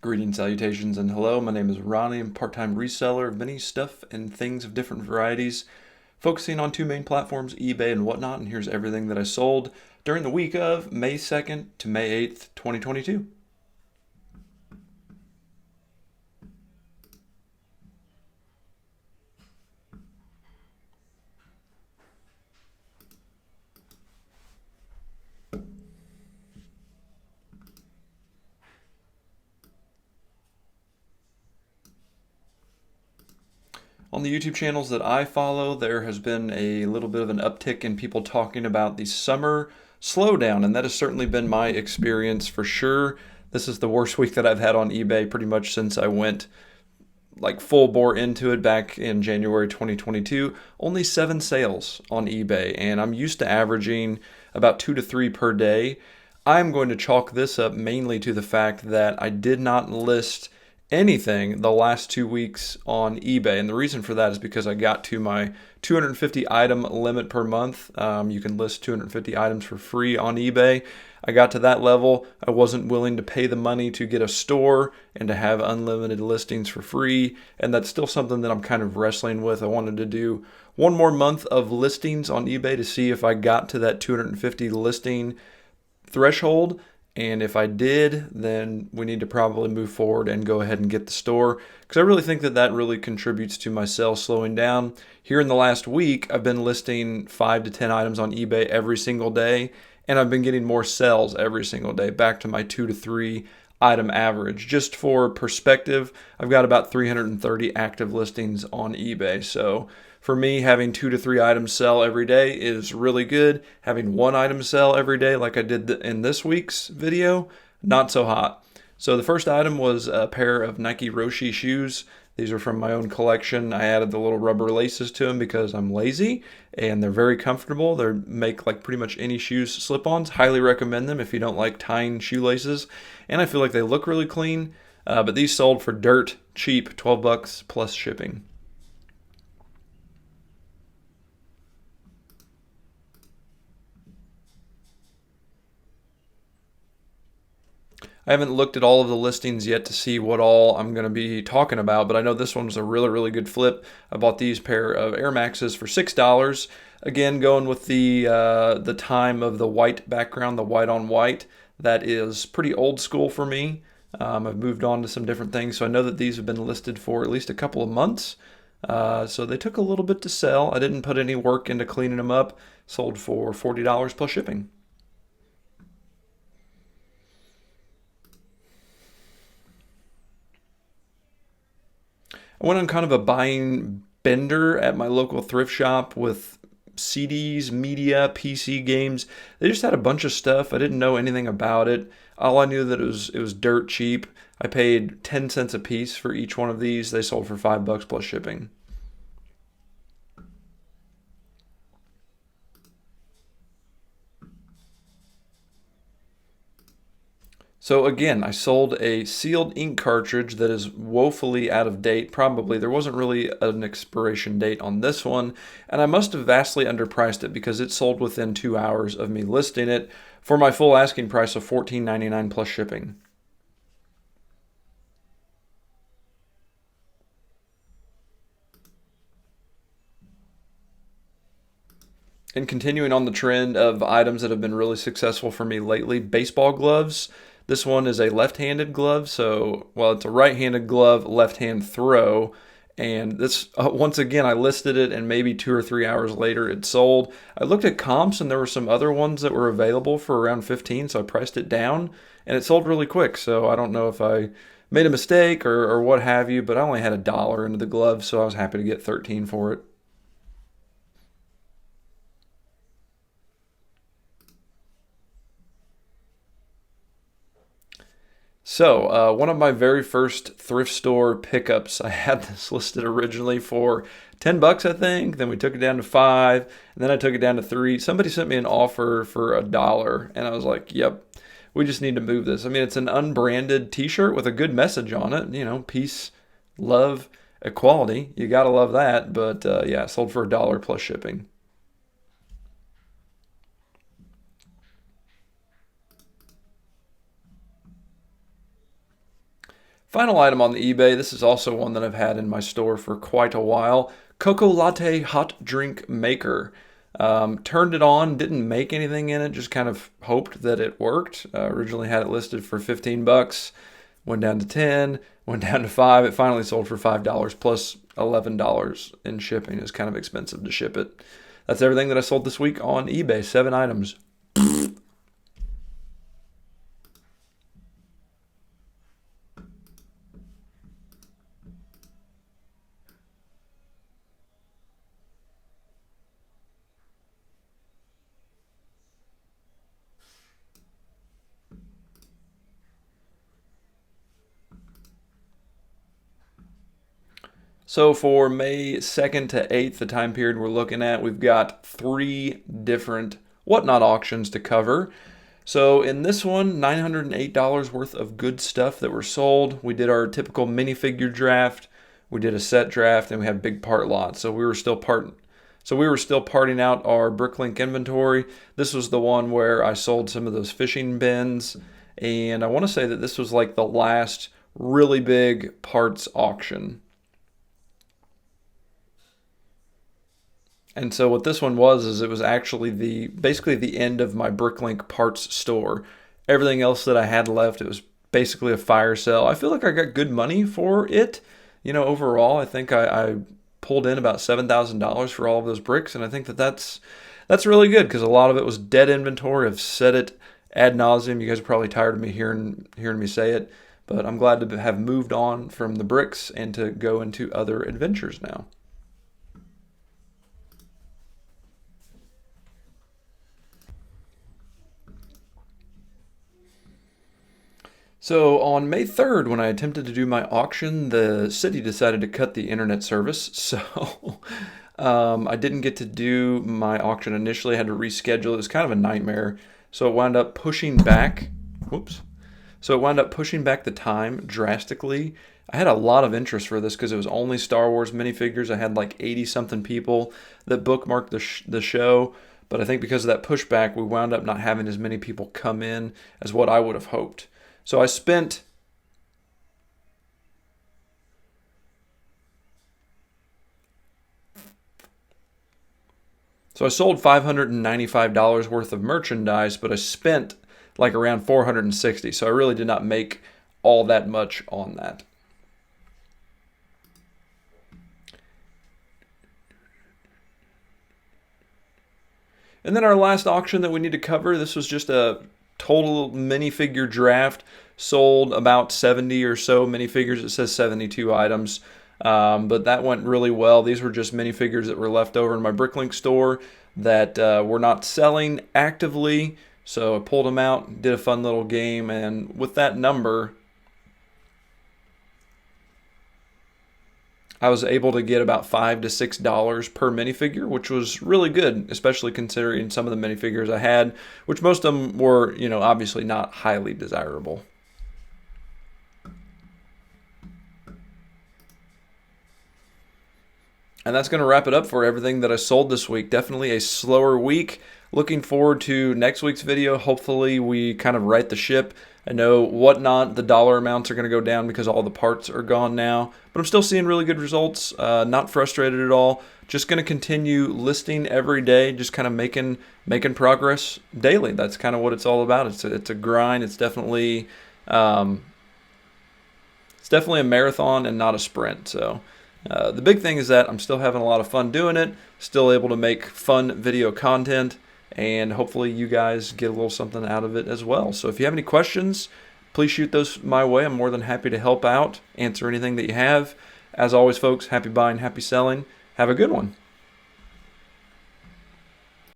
Greetings, salutations, and hello. My name is Ronnie. I'm a part-time reseller of many stuff and things of different varieties, focusing on two main platforms, eBay and whatnot, and here's everything that I sold during the week of May 2nd to May 8th, 2022. On the YouTube channels that I follow, there has been a little bit of an uptick in people talking about the summer slowdown, and that has certainly been my experience for sure. This is the worst week that I've had on eBay pretty much since I went like full bore into it back in January 2022. Only 7 sales on eBay, and I'm used to averaging about 2 to 3 per day. I'm going to chalk this up mainly to the fact that I did not list anything the last 2 weeks on eBay. And the reason for that is because I got to my 250 item limit per month. You can list 250 items for free on eBay. I got to that level. I wasn't willing to pay the money to get a store and to have unlimited listings for free. And that's still something that I'm kind of wrestling with. I wanted to do one more month of listings on eBay to see if I got to that 250 listing threshold. And if I did, then we need to probably move forward and go ahead and get the store, because I really think that that really contributes to my sales slowing down. Here in the last week, I've been listing 5 to 10 items on eBay every single day, and I've been getting more sales every single day, back to my 2 to 3 item average. Just for perspective, I've got about 330 active listings on eBay. So for me, having 2 to 3 items sell every day is really good. Having 1 item sell every day, like I did in this week's video, not so hot. So the first item was a pair of Nike Roshe shoes. These are from my own collection. I added the little rubber laces to them because I'm lazy, and they're very comfortable. They make like pretty much any shoes slip-ons. Highly recommend them if you don't like tying shoelaces. And I feel like they look really clean. But these sold for dirt cheap, 12 bucks plus shipping. I haven't looked at all of the listings yet to see what all I'm going to be talking about, but I know this one was a really, really good flip. I bought these pair of Air Maxes for $6. Again, going with the time of the white background, the white on white. That is pretty old school for me. I've moved on to some different things, so I know that these have been listed for at least a couple of months. So they took a little bit to sell. I didn't put any work into cleaning them up. Sold for $40 plus shipping. I went on kind of a buying bender at my local thrift shop with CDs, media, PC games. They just had a bunch of stuff. I didn't know anything about it. All I knew that it was dirt cheap. I paid 10 cents a piece for each one of these. They sold for 5 bucks plus shipping. So again, I sold a sealed ink cartridge that is woefully out of date. Probably there wasn't really an expiration date on this one, and I must have vastly underpriced it because it sold within 2 hours of me listing it for my full asking price of $14.99 plus shipping. And continuing on the trend of items that have been really successful for me lately, baseball gloves. This one is a left-handed glove, so, well, it's a right-handed glove, left-hand throw. And this, once again, I listed it, and maybe 2 or 3 hours later it sold. I looked at comps, and there were some other ones that were available for around 15, so I priced it down, and it sold really quick. So I don't know if I made a mistake or what have you, but I only had $1 into the glove, so I was happy to get 13 for it. So, one of my very first thrift store pickups, I had this listed originally for 10 bucks, I think. Then we took it down to 5, and then I took it down to 3. Somebody sent me an offer for $1, and I was like, yep, we just need to move this. I mean, it's an unbranded t-shirt with a good message on it, peace, love, equality. You gotta love that, but yeah, sold for $1 plus shipping. Final item on the eBay. This is also one that I've had in my store for quite a while. Cocoa Latte Hot Drink Maker. Turned it on, didn't make anything in it, just kind of hoped that it worked. Originally had it listed for 15 bucks, went down to 10, went down to 5. It finally sold for $5 plus $11 in shipping. It's kind of expensive to ship it. That's everything that I sold this week on eBay. 7 items. So for May 2nd to 8th, the time period we're looking at, we've got 3 different whatnot auctions to cover. So in this one, $908 worth of good stuff that were sold. We did our typical minifigure draft, we did a set draft, and we had big part lots. So we were still parting out our Bricklink inventory. This was the one where I sold some of those fishing bins, and I want to say that this was like the last really big parts auction. And so what this one was is it was actually basically the end of my Bricklink parts store. Everything else that I had left, it was basically a fire sale. I feel like I got good money for it. Overall, I think I pulled in about $7,000 for all of those bricks, and I think that's really good because a lot of it was dead inventory. I've said it ad nauseum. You guys are probably tired of me hearing me say it, but I'm glad to have moved on from the bricks and to go into other adventures now. So on May 3rd, when I attempted to do my auction, the city decided to cut the internet service. So I didn't get to do my auction initially. I had to reschedule. It was kind of a nightmare. So it wound up pushing back. Whoops. So it wound up pushing back the time drastically. I had a lot of interest for this because it was only Star Wars minifigures. I had like 80 something people that bookmarked the show. But I think because of that pushback, we wound up not having as many people come in as what I would have hoped. So I spent So I sold $595 worth of merchandise, but I spent like around 460. So I really did not make all that much on that. And then our last auction that we need to cover, this was just a total minifigure draft. Sold about 70 or so minifigures. It says 72 items, but that went really well. These were just minifigures that were left over in my Bricklink store that were not selling actively. So I pulled them out, did a fun little game, and with that number, I was able to get about $5 to $6 per minifigure, which was really good, especially considering some of the minifigures I had, which most of them were, obviously not highly desirable. And that's going to wrap it up for everything that I sold this week. Definitely a slower week. Looking forward to next week's video. Hopefully we kind of right the ship. I know whatnot, the dollar amounts are going to go down because all the parts are gone now. But I'm still seeing really good results. Not frustrated at all. Just going to continue listing every day. Just kind of making progress daily. That's kind of what it's all about. It's a grind. It's definitely a marathon and not a sprint. So the big thing is that I'm still having a lot of fun doing it. Still able to make fun video content. And hopefully you guys get a little something out of it as well. So if you have any questions, please shoot those my way. I'm more than happy to help out, answer anything that you have. As always, folks, happy buying, happy selling. Have a good one.